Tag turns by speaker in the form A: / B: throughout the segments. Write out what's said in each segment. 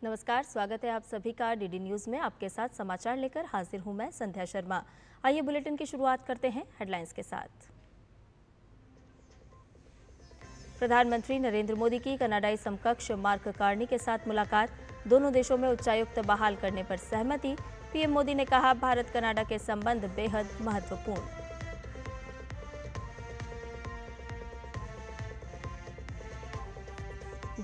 A: नमस्कार, स्वागत है आप सभी का डीडी न्यूज में। आपके साथ समाचार लेकर हाजिर हूं मैं संध्या शर्मा। आइए बुलेटिन की शुरुआत करते हैं हेडलाइंस के साथ। प्रधानमंत्री नरेंद्र मोदी की कनाडाई समकक्ष मार्क कार्नी के साथ मुलाकात, दोनों देशों में उच्चायुक्त बहाल करने पर सहमति। पीएम मोदी ने कहा, भारत कनाडा के संबंध बेहद महत्वपूर्ण।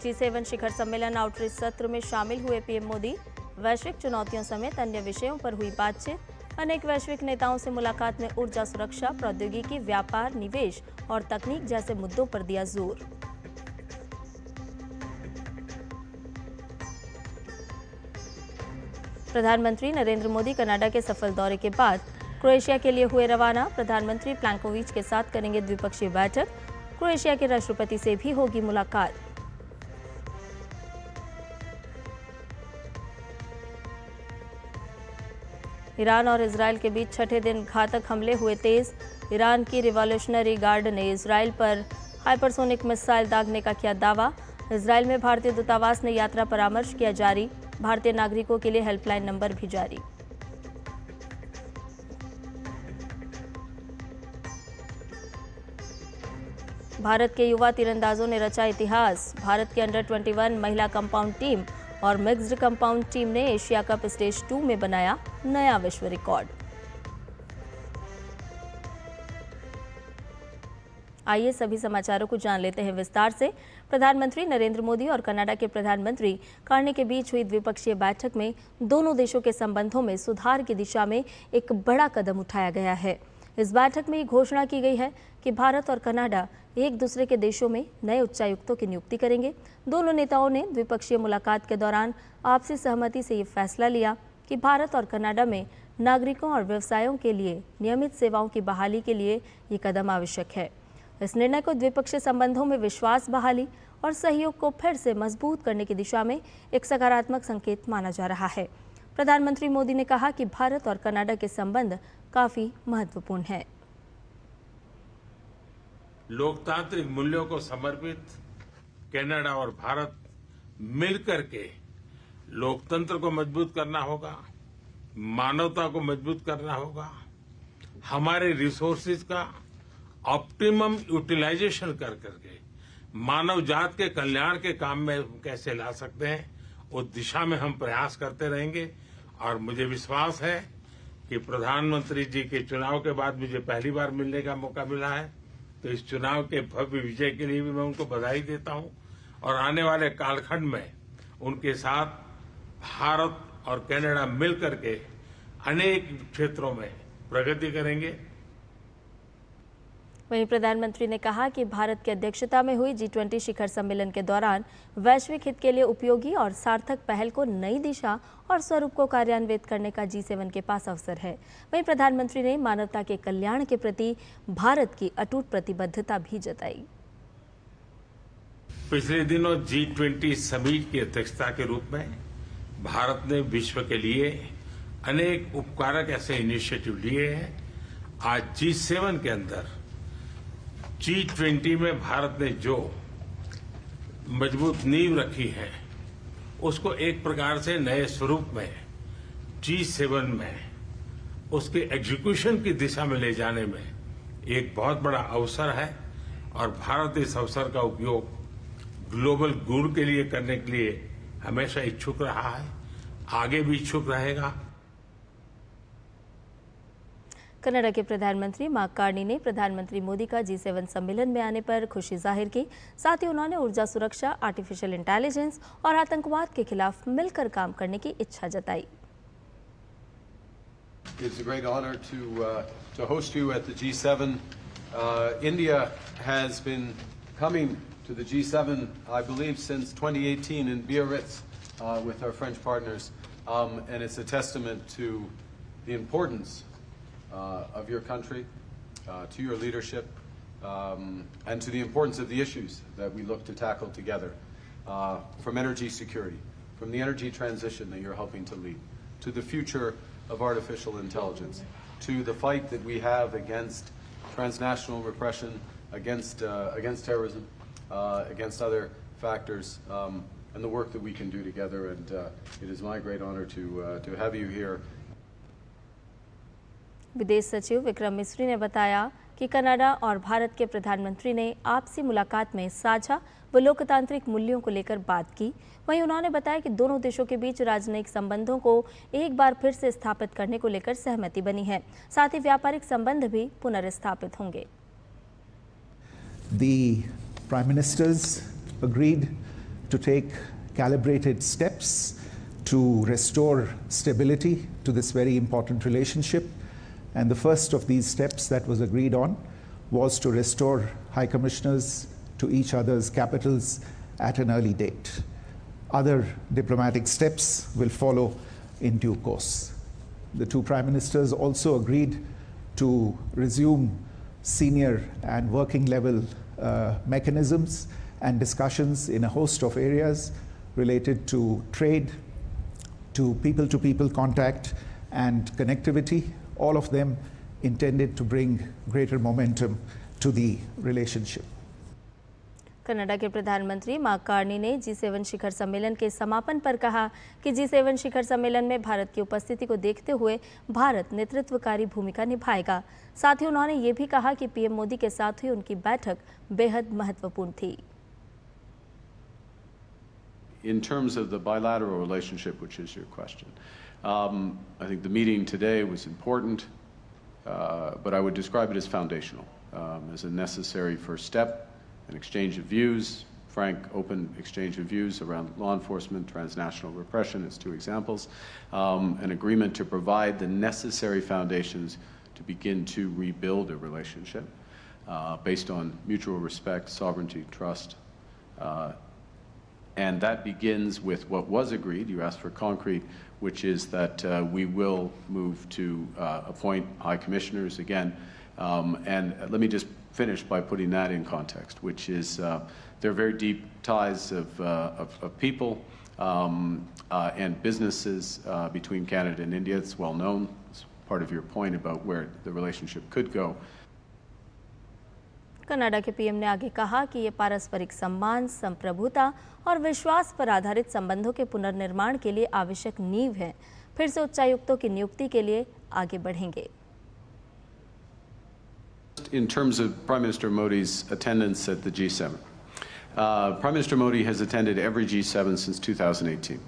A: G7 शिखर सम्मेलन आउटरीच सत्र में शामिल हुए पीएम मोदी। वैश्विक चुनौतियों समेत अन्य विषयों पर हुई बातचीत। अनेक वैश्विक नेताओं से मुलाकात में ऊर्जा सुरक्षा, प्रौद्योगिकी, व्यापार, निवेश और तकनीक जैसे मुद्दों पर दिया जोर। प्रधानमंत्री नरेंद्र मोदी कनाडा के सफल दौरे के बाद क्रोएशिया के लिए हुए रवाना। प्रधानमंत्री प्लैंकोविच के साथ करेंगे द्विपक्षीय बैठक। क्रोएशिया के राष्ट्रपति से भी होगी मुलाकात। ईरान और इजरायल के बीच छठे दिन घातक हमले हुए तेज। ईरान की रिवॉल्यूशनरी गार्ड ने इजरायल पर हाइपरसोनिक मिसाइल दागने का किया दावा। इजरायल में भारतीय दूतावास ने यात्रा परामर्श किया जारी। भारतीय नागरिकों के लिए हेल्पलाइन नंबर भी जारी। भारत के युवा तीरंदाजों ने रचा इतिहास। भारत की अंडर 21 महिला कंपाउंड टीम और मिक्स्ड कंपाउंड टीम ने एशिया कप स्टेज 2 में बनाया नया विश्व रिकॉर्ड। आइए सभी समाचारों को जान लेते हैं विस्तार से। प्रधानमंत्री नरेंद्र मोदी और कनाडा के प्रधानमंत्री कार्नी के बीच हुई द्विपक्षीय बैठक में दोनों देशों के संबंधों में सुधार की दिशा में एक बड़ा कदम उठाया गया है। इस बैठक में घोषणा की गई है कि भारत और कनाडा एक दूसरे के देशों में नए उच्चायुक्तों की नियुक्ति करेंगे। दोनों नेताओं ने द्विपक्षीय मुलाकात के दौरान आपसी सहमति से ये फैसला लिया कि भारत और कनाडा में नागरिकों और व्यवसायों के लिए नियमित सेवाओं की बहाली के लिए ये कदम आवश्यक है। इस निर्णय को द्विपक्षीय संबंधों में विश्वास बहाली और सहयोग को फिर से मजबूत करने की दिशा में एक सकारात्मक संकेत माना जा रहा है। प्रधानमंत्री मोदी ने कहा कि भारत और कनाडा के संबंध काफी महत्वपूर्ण है।
B: लोकतांत्रिक मूल्यों को समर्पित कनाडा और भारत मिलकर के लोकतंत्र को मजबूत करना होगा, मानवता को मजबूत करना होगा, हमारे रिसोर्सेज का ऑप्टिमम यूटिलाइजेशन कर करके मानव जात के कल्याण के काम में कैसे ला सकते हैं, उस दिशा में हम प्रयास करते रहेंगे। और मुझे विश्वास है कि प्रधानमंत्री जी के चुनाव के बाद मुझे पहली बार मिलने का मौका मिला है, तो इस चुनाव के भव्य विजय के लिए भी मैं उनको बधाई देता हूं और आने वाले कालखंड में उनके साथ भारत और कनाडा मिलकर के अनेक क्षेत्रों में प्रगति करेंगे।
A: वहीं प्रधानमंत्री ने कहा कि भारत की अध्यक्षता में हुई G20 शिखर सम्मेलन के दौरान वैश्विक हित के लिए उपयोगी और सार्थक पहल को नई दिशा और स्वरूप को कार्यान्वित करने का G7 के पास अवसर है। वहीं प्रधानमंत्री ने मानवता के कल्याण के प्रति भारत की अटूट प्रतिबद्धता भी जताई।
B: पिछले दिनों G20 समिट की अध्यक्षता के रूप में भारत ने विश्व के लिए अनेक उपकारक ऐसे इनिशिएटिव लिए हैं। आज G7 के अंदर G20 में भारत ने जो मजबूत नींव रखी है उसको एक प्रकार से नए स्वरूप में G7 में उसके एग्जीक्यूशन की दिशा में ले जाने में एक बहुत बड़ा अवसर है और भारत इस अवसर का उपयोग ग्लोबल गुड के लिए करने के लिए हमेशा इच्छुक रहा है, आगे भी इच्छुक रहेगा।
A: कनाडा के प्रधानमंत्री मार्क कार्नी ने प्रधानमंत्री मोदी का G7 सम्मेलन में आने पर खुशी जाहिर की। साथ ही उन्होंने ऊर्जा सुरक्षा, आर्टिफिशियल इंटेलिजेंस और आतंकवाद के खिलाफ मिलकर काम करने की इच्छा जताई।
C: It's a great honor to host you at the G7. India has been coming to the G7, I believe, since 2018 in Biarritz with our French partners, and it's a testament to the importance of your country, to your leadership, and to the importance of the issues that we look to tackle together, from energy security, from the energy transition that you're helping to lead, to the future of artificial intelligence, to the fight that we have against transnational repression against terrorism, against other factors, and the work that we can do together. And it is my great honor to have you here.
A: विदेश सचिव विक्रम मिस्री ने बताया कि Canada और भारत के प्रधानमंत्री ने आपसी मुलाकात में साझा व लोकतांत्रिक मूल्यों को लेकर बात की। वहीं उन्होंने बताया कि दोनों देशों के बीच राजनयिक संबंधों को एक बार फिर से स्थापित करने को लेकर सहमति बनी है। साथ ही व्यापारिक संबंध भी पुनर्स्थापित होंगे।
D: The Prime Ministers agreed to take calibrated steps to restore stability to this very important relationship. And the first of these steps that was agreed on was to restore High Commissioners to each other's capitals at an early date. Other diplomatic steps will follow in due course. The two Prime Ministers also agreed to resume senior and working level mechanisms and discussions in a host of areas related to trade, to people contact and connectivity, all of them intended to bring greater momentum to the relationship.
A: Canada के प्रधानमंत्री mark Carney ने G7 शिखर सम्मेलन के समापन पर कहा कि G7 शिखर सम्मेलन में भारत की उपस्थिति को देखते हुए भारत नेतृत्वकारी भूमिका निभाएगा। साथ ही उन्होंने ये भी कहा कि पीएम मोदी के साथ हुई उनकी बैठक बेहद महत्वपूर्ण थी।
C: In terms of the bilateral relationship, which is your question, I think the meeting today was important, but I would describe it as foundational, as a necessary first step, an exchange of views, frank, open exchange of views around law enforcement, transnational repression as two examples, an agreement to provide the necessary foundations to begin to rebuild a relationship based on mutual respect, sovereignty, trust, and that begins with what was agreed. You asked for concrete, which is that we will move to appoint high commissioners again. And let me just finish by putting that in context, which is there are very deep ties of people and businesses between Canada and India. It's well known. It's part of your point about where the relationship could go.
A: Canada के PM ने आगे कहा कि ये पारस्परिक सम्मान, संप्रभुता और विश्वास पर आधारित संबंधों के पुनर्निर्माण के लिए आवश्यक नींव है। फिर से उच्चायुक्तों की नियुक्ति के लिए आगे बढ़ेंगे।
C: In terms of Prime Minister Modi's attendance at the G7, Prime Minister Modi has attended every G7 since 2018.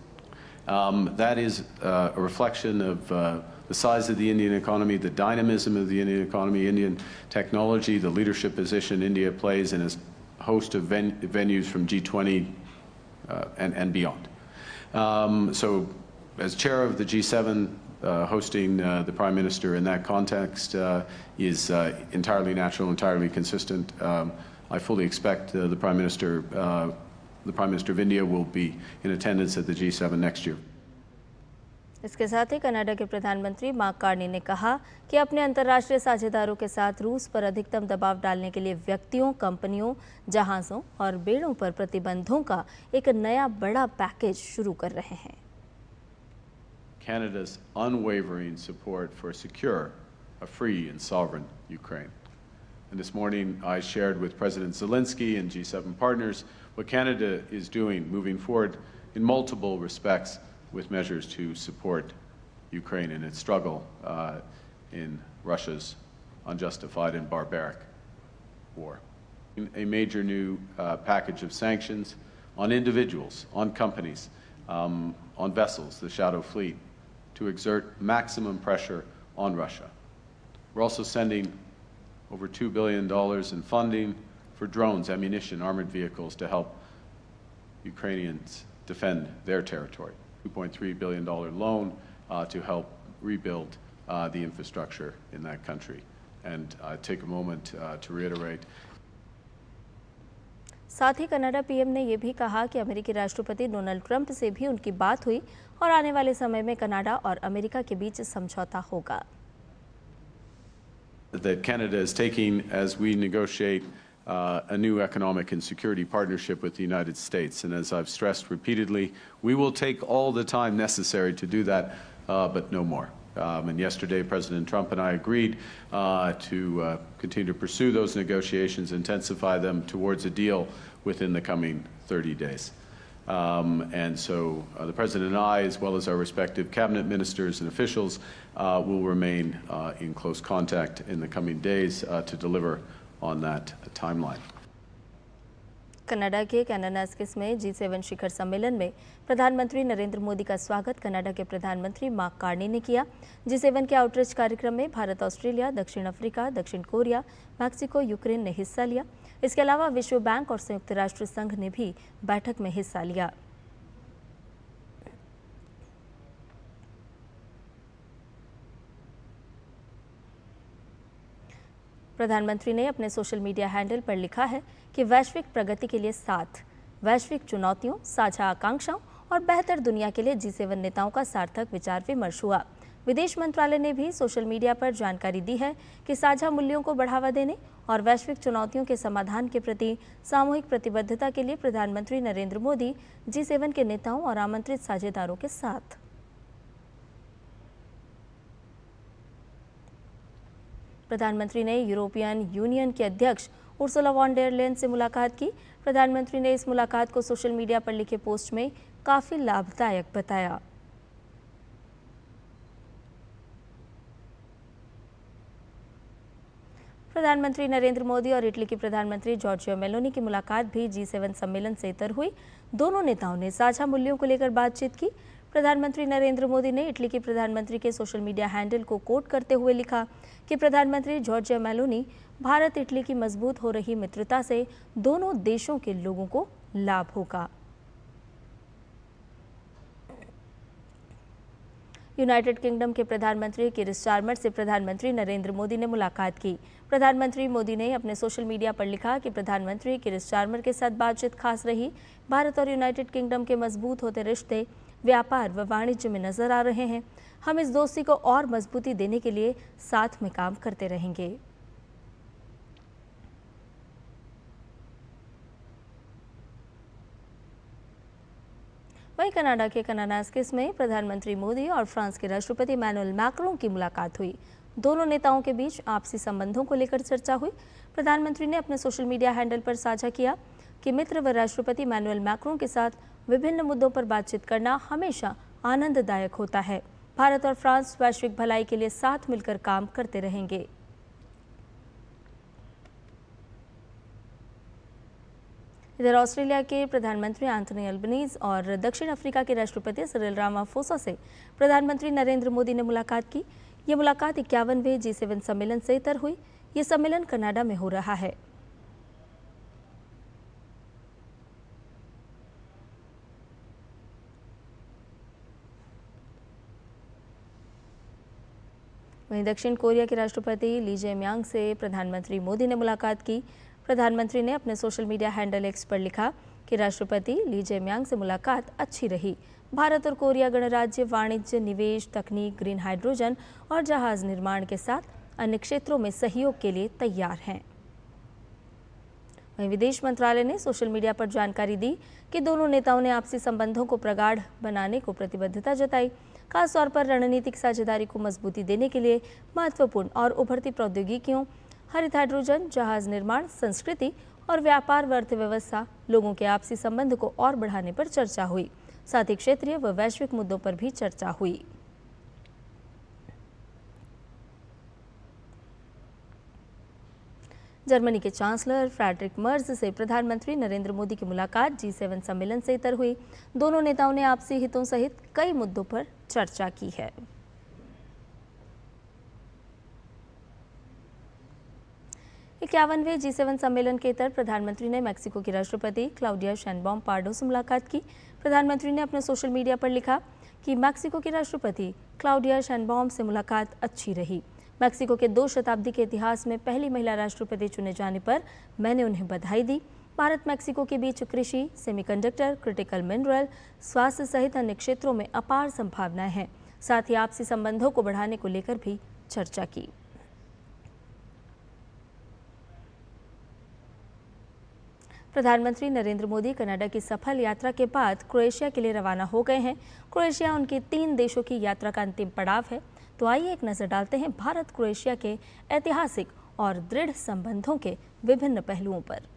C: That is a reflection of the size of the Indian economy, the dynamism of the Indian economy, Indian technology, the leadership position India plays in a host of venues from G20 and beyond. So as chair of the G7, hosting the Prime Minister in that context is entirely natural, entirely consistent. I fully expect the Prime Minister of India will be in attendance at the G7 next year.
A: इसके साथ ही Canada के प्रधानमंत्री mark Carney ने कहा कि अपने अंतर्राष्ट्रीय साझेदारों के साथ रूस पर अधिकतम दबाव डालने के लिए व्यक्तियों, कंपनियों, जहाज़ों और बेड़ों पर प्रतिबंधों का एक नया बड़ा पैकेज शुरू कर रहे हैं।
C: Canada's unwavering support for a secure, a free and sovereign Ukraine. And this morning I shared with President Zelensky and G7 partners what Canada is doing moving forward in multiple respects with measures to support Ukraine in its struggle in Russia's unjustified and barbaric war. A major new package of sanctions on individuals, on companies, on vessels, the Shadow Fleet, to exert maximum pressure on Russia. We're also sending over $2 billion in funding for drones, ammunition, armored vehicles to help Ukrainians defend their territory. $2.3 billion loan to help rebuild the infrastructure in that country. And take a moment to reiterate.
A: साथ ही Canada PM ने यह भी कहा कि अमेरिकी राष्ट्रपति Donald Trump से भी उनकी बात हुई और आने वाले समय में कनाडा और अमेरिका के बीच समझौता होगा।
C: That Canada is taking as we negotiate a new economic and security partnership with the United States. And as I've stressed repeatedly, we will take all the time necessary to do that, but no more. And yesterday, President Trump and I agreed to continue to pursue those negotiations, intensify them towards a deal within the coming 30 days. And so the President and I, as well as our respective cabinet ministers and officials, will remain in close contact in the coming days to deliver on that timeline.
A: Canada के कैनानास्किस में G7 शिखर सम्मेलन में प्रधानमंत्री नरेंद्र मोदी का स्वागत Canada के प्रधानमंत्री mark Carney ने किया। G7 के आउटरीच कार्यक्रम में भारत, ऑस्ट्रेलिया, दक्षिण अफ्रीका, दक्षिण कोरिया, मैक्सिको, यूक्रेन ने हिस्सा लिया। इसके अलावा विश्व बैंक और संयुक्त राष्ट्र संघ ने भी बैठक में हिस्सा लिया। प्रधानमंत्री ने अपने सोशल मीडिया हैंडल पर लिखा है कि वैश्विक प्रगति के लिए साथ, वैश्विक चुनौतियों, साझा आकांक्षाओं और बेहतर दुनिया के लिए G7 नेताओं का सार्थक विचार विमर्श हुआ। विदेश मंत्रालय ने भी सोशल मीडिया पर जानकारी दी है कि साझा मूल्यों को बढ़ावा देने और वैश्विक चुनौतियों के समाधान के प्रति सामूहिक प्रतिबद्धता के लिए प्रधानमंत्री नरेंद्र मोदी G7 के नेताओं और आमंत्रित साझेदारों के साथ। प्रधानमंत्री ने यूरोपियन यूनियन के अध्यक्ष उर्सुला वॉन डेर लेयन से मुलाकात की। प्रधानमंत्री ने इस मुलाकात को सोशल मीडिया पर लिखे पोस्ट में काफी लाभदायक बताया। प्रधानमंत्री नरेंद्र मोदी और इटली की प्रधानमंत्री जॉर्जिया मेलोनी की मुलाकात भी G7 सम्मेलन से इतर हुई। दोनों नेताओं ने साझा मूल्यों को लेकर बातचीत की। प्रधानमंत्री नरेंद्र मोदी ने इटली के प्रधानमंत्री के सोशल मीडिया हैंडल को कोट करते हुए लिखा कि प्रधानमंत्री जॉर्जिया मेलोनी, भारत इटली की मजबूत हो रही मित्रता से दोनों देशों के लोगों को लाभ होगा। यूनाइटेड किंगडम के प्रधानमंत्री कीर स्टारमर से प्रधानमंत्री नरेंद्र मोदी ने मुलाकात की। प्रधानमंत्री मोदी ने अपने सोशल मीडिया पर लिखा कि प्रधानमंत्री कीर स्टारमर के साथ बातचीत खास रही। भारत और यूनाइटेड किंगडम के मजबूत होते रिश्ते व्यापार व वाणिज्य में नजर आ रहे हैं। हम इस दोस्ती को और मजबूती देने के लिए साथ में काम करते रहेंगे। वहीं कनाडा के कैनानास्किस में प्रधानमंत्री मोदी और फ्रांस के राष्ट्रपति इमैनुअल मैक्रों की मुलाकात हुई। दोनों नेताओं के बीच आपसी संबंधों को लेकर चर्चा हुई। प्रधानमंत्री ने अपने सोशल मीडिया हैंडल पर साझा किया कि मित्र व राष्ट्रपति इमैनुअल मैक्रों के साथ विभिन्न मुद्दों पर बातचीत करना हमेशा आनंददायक होता है। भारत और फ्रांस वैश्विक भलाई के लिए साथ मिलकर काम करते रहेंगे। इधर ऑस्ट्रेलिया के प्रधानमंत्री एंथनी अल्बनीज और दक्षिण अफ्रीका के राष्ट्रपति सिरिल रामाफोसा से प्रधानमंत्री नरेंद्र मोदी ने मुलाकात की। ये मुलाकात 51वें G7 सम्मेलन से इतर हुई। ये सम्मेलन कनाडा में हो रहा है। वहीं दक्षिण कोरिया के राष्ट्रपति ली जे-म्यांग से प्रधानमंत्री मोदी ने मुलाकात की। प्रधानमंत्री ने अपने सोशल मीडिया हैंडल एक्स पर लिखा कि राष्ट्रपति ली जे-म्यांग से मुलाकात अच्छी रही। भारत और कोरिया गणराज्य वाणिज्य, निवेश, तकनीक, ग्रीन हाइड्रोजन और जहाज निर्माण के साथ अन्य क्षेत्रों में सहयोग के लिए तैयार हैं। वहीं विदेश मंत्रालय ने सोशल मीडिया पर जानकारी दी कि दोनों नेताओं ने आपसी संबंधों को प्रगाढ़ बनाने को प्रतिबद्धता जताई। खासतौर पर रणनीतिक साझेदारी को मजबूती देने के लिए महत्वपूर्ण और उभरती प्रौद्योगिकियों, हरित हाइड्रोजन, जहाज निर्माण, संस्कृति और व्यापार व अर्थव्यवस्था, लोगों के आपसी संबंध को और बढ़ाने पर चर्चा हुई। साथ ही क्षेत्रीय व वैश्विक मुद्दों पर भी चर्चा हुई। जर्मनी के चांसलर फ्रेडरिक मर्ज से प्रधानमंत्री नरेंद्र मोदी की मुलाकात G7 सम्मेलन से इतर हुई। दोनों नेताओं ने आपसी हितों सहित कई मुद्दों पर चर्चा की है। इक्यावनवें G7 सम्मेलन के इतर प्रधानमंत्री ने मैक्सिको की राष्ट्रपति क्लाउडिया शैनबॉम पार्डो से मुलाकात की। प्रधानमंत्री ने अपने सोशल मीडिया पर लिखा कि मैक्सिको की राष्ट्रपति क्लाउडिया शैनबॉम से मुलाकात अच्छी रही। मैक्सिको के 2 शताब्दी के इतिहास में पहली महिला राष्ट्रपति चुने जाने पर मैंने उन्हें बधाई दी। भारत मैक्सिको के बीच कृषि, सेमीकंडक्टर, क्रिटिकल मिनरल, स्वास्थ्य सहित अन्य क्षेत्रों में अपार संभावनाएं हैं। साथ ही आपसी संबंधों को बढ़ाने को लेकर भी चर्चा की। प्रधानमंत्री नरेंद्र मोदी कनाडा की सफल यात्रा के बाद क्रोएशिया के लिए रवाना हो गए हैं। क्रोएशिया उनकी 3 देशों की यात्रा का अंतिम पड़ाव है। तो आइए एक नजर डालते हैं भारत क्रोएशिया के ऐतिहासिक और दृढ़ संबंधों के विभिन्न पहलुओं पर।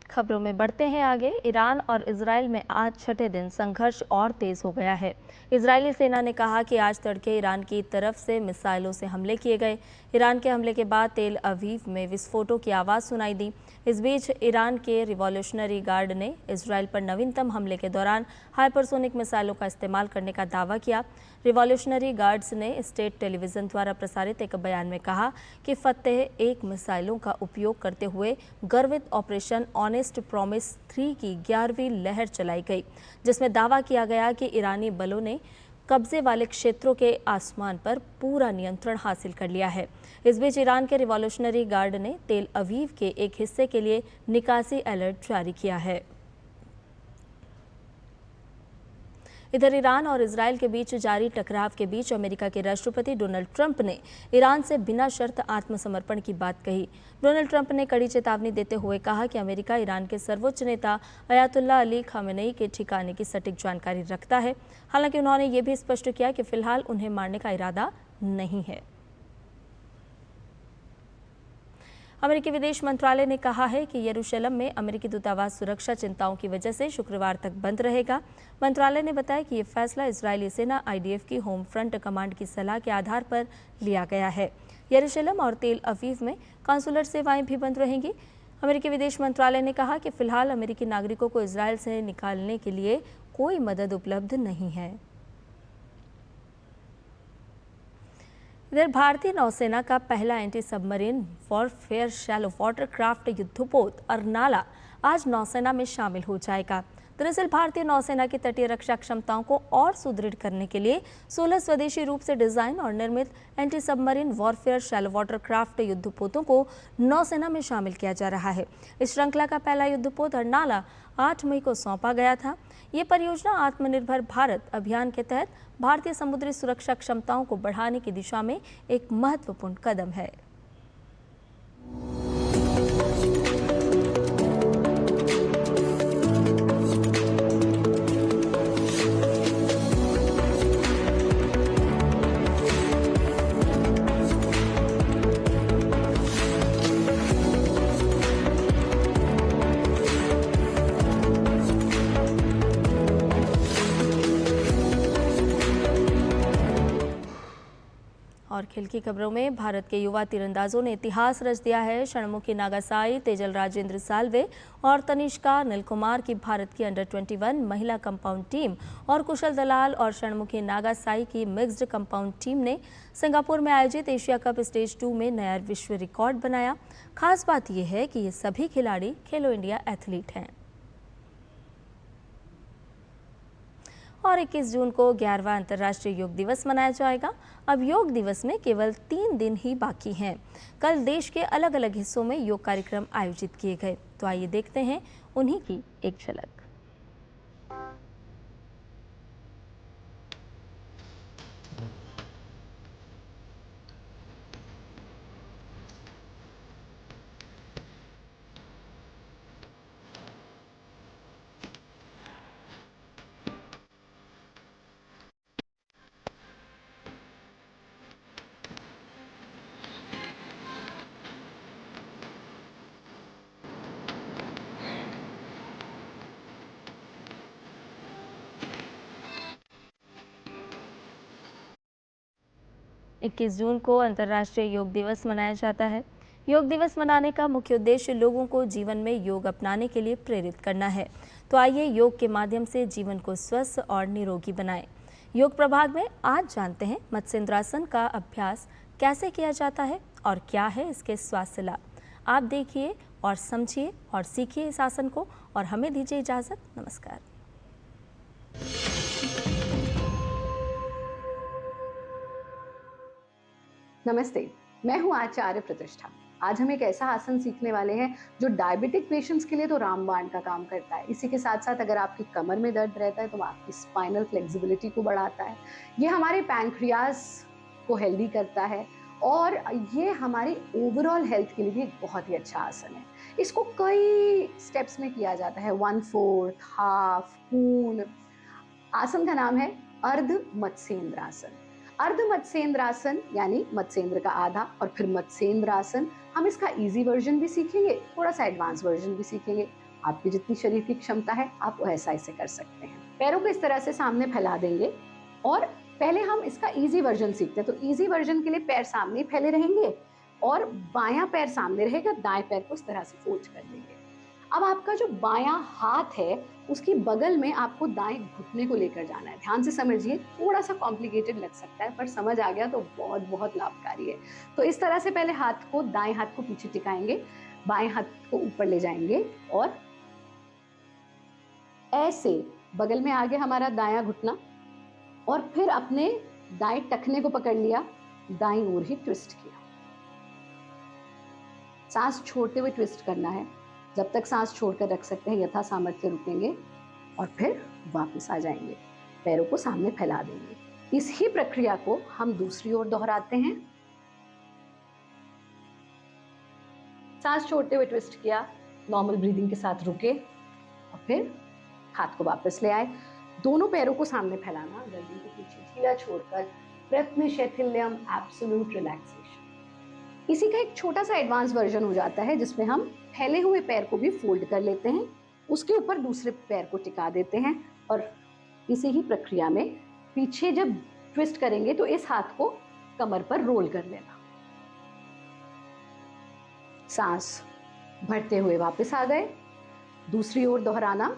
A: खबरों में बढ़ते हैं आगे। ईरान और इजराइल में आज छठे दिन संघर्ष और तेज हो गया है। इजरायली सेना ने कहा कि आज तड़के ईरान की तरफ से मिसाइलों से हमले किए गए। ईरान के हमले के बाद तेल अवीव में विस्फोटों की आवाज़ सुनाई दी। इस बीच ईरान के रिवॉल्यूशनरी गार्ड ने इजराइल पर नवीनतम हमले के दौरान हाइपरसोनिक मिसाइलों का इस्तेमाल करने का दावा किया। रिवॉल्यूशनरी गार्ड्स ने स्टेट टेलीविजन द्वारा प्रसारित एक बयान में कहा कि फतेह एक मिसाइलों का उपयोग करते हुए गर्वित ऑपरेशन ऑनेस्ट प्रॉमिस 3 की 11वीं लहर चलाई गई, जिसमें दावा किया गया कि ईरानी बलों ने कब्जे वाले क्षेत्रों के आसमान पर पूरा नियंत्रण हासिल कर लिया है। इस बीच ईरान के रिवॉल्यूशनरी गार्ड ने तेल अवीव के एक हिस्से के लिए निकासी अलर्ट जारी किया है। इधर ईरान और इजराइल के बीच जारी टकराव के बीच अमेरिका के राष्ट्रपति डोनाल्ड ट्रंप ने ईरान से बिना शर्त आत्मसमर्पण की बात कही। डोनाल्ड ट्रंप ने कड़ी चेतावनी देते हुए कहा कि अमेरिका ईरान के सर्वोच्च नेता अयातुल्ला अली खामेनेई के ठिकाने की सटीक जानकारी रखता है। हालांकि उन्होंने ये भी स्पष्ट किया कि फिलहाल उन्हें मारने का इरादा नहीं है। अमेरिकी विदेश मंत्रालय ने कहा है कि यरूशलेम में अमेरिकी दूतावास सुरक्षा चिंताओं की वजह से शुक्रवार तक बंद रहेगा। मंत्रालय ने बताया कि ये फैसला इजरायली सेना IDF की होम फ्रंट कमांड की सलाह के आधार पर लिया गया है। यरूशलेम और तेल अवीव में कांसुलर सेवाएं भी बंद रहेंगी। अमेरिकी विदेश मंत्रालय ने कहा कि फिलहाल अमेरिकी नागरिकों को इजरायल से निकालने के लिए कोई मदद उपलब्ध नहीं है। इधर भारतीय नौसेना का पहला anti submarine warfare shallow water craft युद्धपोत अर्नाला आज नौसेना में शामिल हो जाएगा। दरअसल भारतीय नौसेना की तटीय रक्षा क्षमताओं को और सुदृढ़ करने के लिए 16 स्वदेशी रूप से डिजाइन और निर्मित anti submarine warfare shallow water craft युद्धपोतों को नौसेना में शामिल किया जा रहा है। इस श्रृंखला का पहला युद्धपोत अर्नाला 8 मई को सौंपा गया था। ये परियोजना आत्मनिर्भर भारत अभियान के तहत भारतीय समुद्री सुरक्षा क्षमताओं को बढ़ाने की दिशा में एक महत्वपूर्ण कदम है। और खेल की खबरों में भारत के युवा तीरंदाजों ने इतिहास रच दिया है। षणमुखी नागासाई, तेजल राजेंद्र साल्वे और तनिष्का नीलकुमार की भारत की अंडर 21 महिला कंपाउंड टीम और कुशल दलाल और षणमुखी नागासाई की मिक्स्ड कंपाउंड टीम ने सिंगापुर में आयोजित एशिया कप स्टेज 2 में नया विश्व रिकॉर्ड बनाया। खास बात यह है कि ये सभी खिलाड़ी खेलो इंडिया एथलीट हैं। और 21 जून को 11वां अंतर्राष्ट्रीय योग दिवस मनाया जाएगा। अब योग दिवस में केवल 3 दिन ही बाकी हैं। कल देश के अलग अलग हिस्सों में योग कार्यक्रम आयोजित किए गए। तो आइए देखते हैं उन्हीं की एक झलक। 21 जून को अंतर्राष्ट्रीय योग दिवस मनाया जाता है। योग दिवस मनाने का मुख्य उद्देश्य लोगों को जीवन में योग अपनाने के लिए प्रेरित करना है। तो आइए योग के माध्यम से जीवन को स्वस्थ और निरोगी बनाएं। योग प्रभाग में आज जानते हैं मत्स्येंद्रासन का अभ्यास कैसे किया जाता है और क्या है इसके स्वास्थ्य लाभ। आप देखिए और समझिए और सीखिए इस आसन को और हमें दीजिए इजाजत। नमस्कार।
E: नमस्ते, मैं हूं आचार्य प्रतिष्ठा। आज हम एक ऐसा आसन सीखने वाले हैं जो डायबिटिक पेशेंट्स के लिए तो रामबाण का काम करता है। इसी के साथ साथ अगर आपकी कमर में दर्द रहता है तो आपकी स्पाइनल फ्लेक्सिबिलिटी को बढ़ाता है। ये हमारे पैंक्रियाज को हेल्दी करता है और ये हमारी ओवरऑल हेल्थ के लिए भी एक बहुत ही अच्छा आसन है। इसको कई स्टेप्स में किया जाता है, 1/4, हाफ, पूर्ण। आसन का नाम है अर्ध मत्स्येंद्रासन। अर्ध मत्स्येंद्रासन यानी मत्स्येंद्र का आधा और फिर मत्स्येंद्रासन। हम इसका इजी वर्जन भी सीखेंगे, थोड़ा सा एडवांस वर्जन भी सीखेंगे। आपकी जितनी शरीर की क्षमता है आप ऐसा ऐसे कर सकते हैं। पैरों को इस तरह से सामने फैला देंगे और पहले हम इसका इजी वर्जन सीखते हैं। तो इजी वर्जन के लिए पैर सामने फैले रहेंगे और बायां पैर सामने रहेगा, दाएं पैर को इस तरह से फोल्ड कर देंगे। अब आपका जो बायां हाथ है उसकी बगल में आपको दाएं घुटने को लेकर जाना है। ध्यान से समझिए, थोड़ा सा कॉम्प्लिकेटेड लग सकता है पर समझ आ गया तो बहुत बहुत लाभकारी है। तो इस तरह से पहले हाथ को, दाएं हाथ को पीछे टिकाएंगे, बाएं हाथ को ऊपर ले जाएंगे और ऐसे बगल में आ गया हमारा दायां घुटना और फिर अपने दाएं टखने को पकड़ लिया, दाईं ओर ही ट्विस्ट किया। सांस छोड़ते हुए ट्विस्ट करना है। जब तक सांस छोड़कर रख सकते हैं यथा सामर्थ्य रुकेंगे और फिर वापस आ जाएंगे। पैरों को सामने फैला देंगे। इस ही प्रक्रिया को हम दूसरी ओर दोहराते हैं। सांस छोड़ते हुए ट्विस्ट किया, नॉर्मल ब्रीदिंग के साथ रुके और फिर हाथ को वापस ले आए। दोनों पैरों को सामने फैलाना, गर्दन के पीछे ढीला छोड़कर प्रयत्न शैथिल्यम, एब्सोल्यूट रिलैक्सेशन। इसी का एक छोटा सा एडवांस वर्जन हो जाता है जिसमें हम फैले हुए पैर को भी फोल्ड कर लेते हैं, उसके ऊपर दूसरे पैर को टिका देते हैं और इसी ही प्रक्रिया में पीछे जब ट्विस्ट करेंगे तो इस हाथ को कमर पर रोल कर लेना। सांस भरते हुए वापस आ गए, दूसरी ओर दोहराना,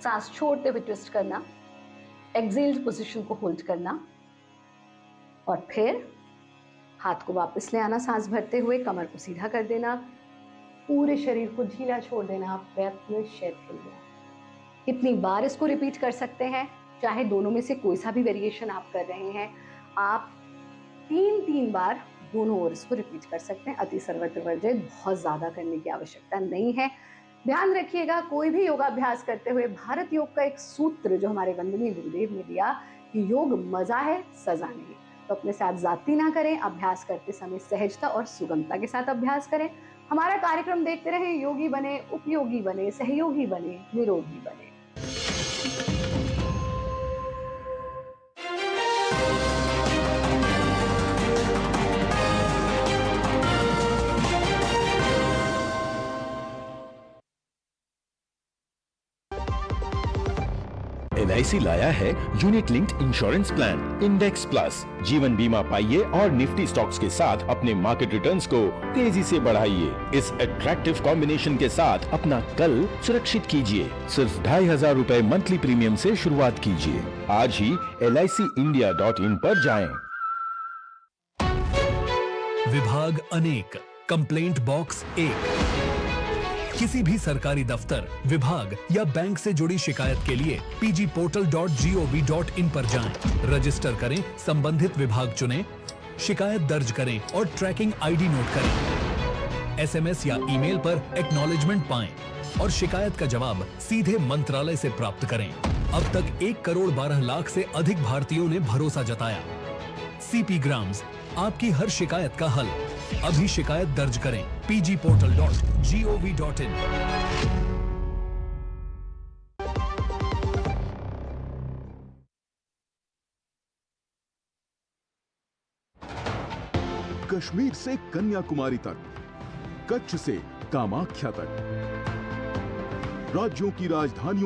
E: सांस छोड़ते हुए ट्विस्ट करना, एक्सेल्ड पोजीशन को होल्ड करना और फिर हाथ को वापस ले आना, सांस भरते हुए कमर को सीधा कर देना, पूरे शरीर को ढीला छोड़ देना, प्रयत्न शैथिल्य। कितनी बार इसको रिपीट कर सकते हैं, चाहे दोनों में से कोई सा भी वेरिएशन आप कर रहे हैं, आप 3 बार दोनों ओर इसको रिपीट कर सकते हैं। अति सर्वत्र वर्जित, बहुत ज्यादा करने की आवश्यकता नहीं है। ध्यान रखिएगा, कोई भी योगाभ्यास करते हुए भारत योग का एक सूत्र जो हमारे वंदनीय गुरुदेव ने दिया कि योग मजा है, सजा नहीं। तो अपने साथ जाती ना करें, अभ्यास करते समय सहजता और सुगमता के साथ अभ्यास करें। हमारा कार्यक्रम देखते रहें, योगी बने, उपयोगी बने, सहयोगी बने, निरोगी बने।
F: LIC लाया है unit linked insurance plan index plus. जीवन बीमा पाइए और निफ्टी स्टॉक्स के साथ अपने मार्केट रिटर्न्स को तेजी से बढ़ाइए। इस अट्रैक्टिव कॉम्बिनेशन के साथ अपना कल सुरक्षित कीजिए। सिर्फ 2,500 रुपए मंथली प्रीमियम से शुरुआत कीजिए। आज ही LICindia.in पर जाएं।
G: विभाग अनेक, कंप्लेंट बॉक्स 1। किसी भी सरकारी दफ्तर, विभाग या बैंक से जुड़ी शिकायत के लिए pgportal.gov.in पर जाएं, रजिस्टर करें, संबंधित विभाग चुनें, शिकायत दर्ज करें और ट्रैकिंग आईडी नोट करें। SMS या ईमेल पर एक्नॉलेजमेंट पाएं और शिकायत का जवाब सीधे मंत्रालय से प्राप्त करें। अब तक 1 करोड़ 12 लाख से अधिक भारतीयों ने भरोसा जताया। CP ग्राम्स, आपकी हर शिकायत का हल। अभी शिकायत दर्ज करें pgportal.gov.in।
H: कश्मीर से कन्याकुमारी तक, कच्छ से कामाख्या तक, राज्यों की राजधानियों